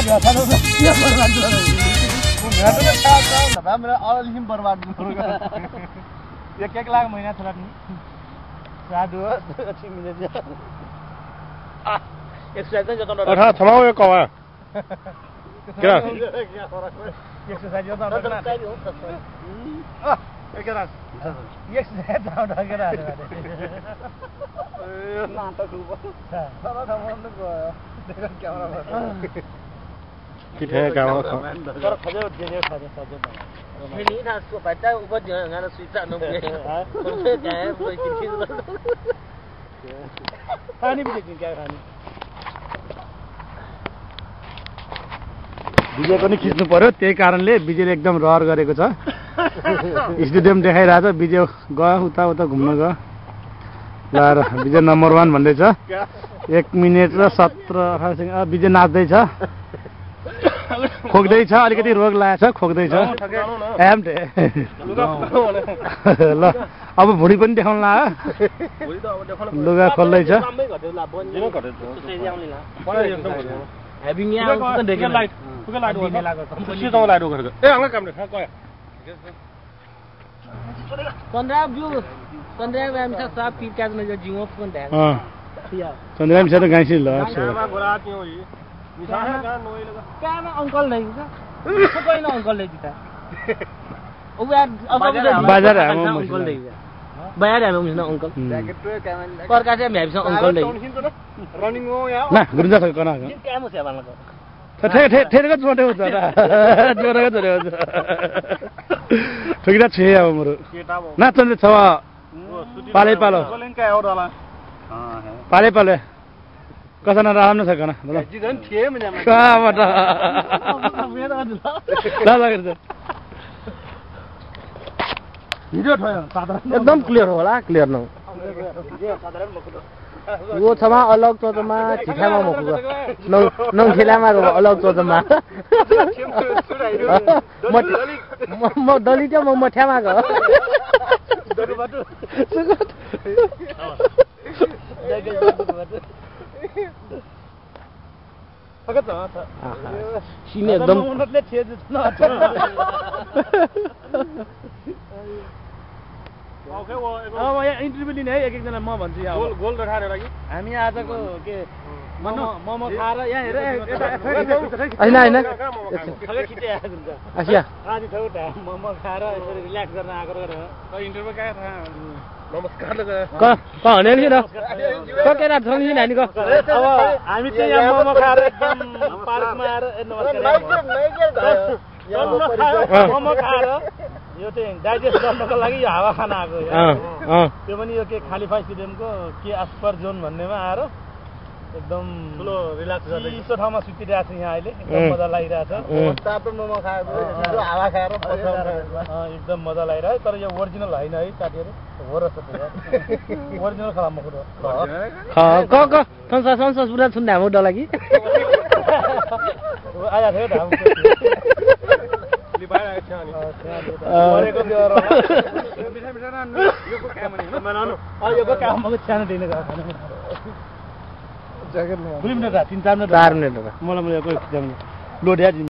एक लाख महीना थोड़ा राडु एक्सरसाइज चाहिँ जता अठा थमाउ यो कवा क्या एक्सरसाइज जता एकरा एक्सरसाइज जाउँदा केरा नाटक उप तर थमाउनु गयो देखो क्यामेरा किथे गाउँ तर खजो दिने खजो सजो फेरि ना सो बच्चा ऊपर जो गाना स्विच आनो पे उससे क्या है कोई चीज पानी भी देखिए क्या खाने विजयको नि खिच्नु पर्यो त्यही कारणले विजयले एकदम रहर गरेको छ स्टेडियम देखाइरहेछ विजय गयो उता उता घुम्न गयो ल विजय नम्बर 1 भन्दैछ 1 मिनेट र 17 सेकेन्ड विजय नाच्दैछ खोक्दैछ अलिकति रोग लागेछ खोक्दैछ एमटे ल अब भुडी पनि देखाउन लाग्यो लुगा खोल्दैछ चन्द्रयाम त गाइसी ल अंकल नहीं कोई ना अंकल नहीं जीता बाजार है अंकल नहीं बाजार है मुझे ना अंकल पर का से मैं भी अंकल नहीं रनिंग हो या ना गुरुजा छ कना क्या मो सेवा लगा ठेरको छोटे हुन्छ र जोरको जोरे हुन्छ ठिकै छ अब मरो नाच्ने छ पाले पालो पाले पाले कसना राम्रो छ कना जिगन थिए म कहाँबाट भिडियो ठयो साधारण एकदम क्लियर होला क्लियर न वो छमा अलग चोचमा छिठामा मकुगा नौ खेलामा अलग चोचमा म दलित म मठ्यामा ग सिने एकदम उनले थिए न ओके वो यहाँ इन्टरभ्यु लिने है एक जना म भन्छु यहाँ गोल गोल रखाएर लागि हामी आजको के मोमो खाएर यहाँ हेर हैन हैन खले खिचे आएको हुन्छ आसिया आज ठौटा मोमो खाएर यसरी रिल्याक्स गर्न आएको र इन्टरभ्यु काय था नमस्कार क हने नि र क केरा छन् नि नानी क अब हामी चाहिँ यहाँ मोमो खाएर एकदम पार्कमा आएर नमस्कार मोमो खाएर यो चाहिँ डाइजेस्ट गर्नको लागि यो हावा खान आएको त्यो पनि यो के खालिफा स्टेडियमको के आस्पर जोन भन्नेमा आएर एकदम ठुलो रिल्याक्स गर्ने चिसो ठाउँमा सुतिरहेको छु यहाँ अहिले एकदम मजा लागिरहेछ तातो मोमो खाएर हावा खाएर एकदम मजा लागिरहेछ तर यो ओरिजिनल होइन है साथीहरू हो रहेछ ओरिजिनल खला मकुरो क क संसार संसार पुरा सुन्ने हाम्रो डलागी आया थियो ढाम मलाई 4 मिनेट मलाई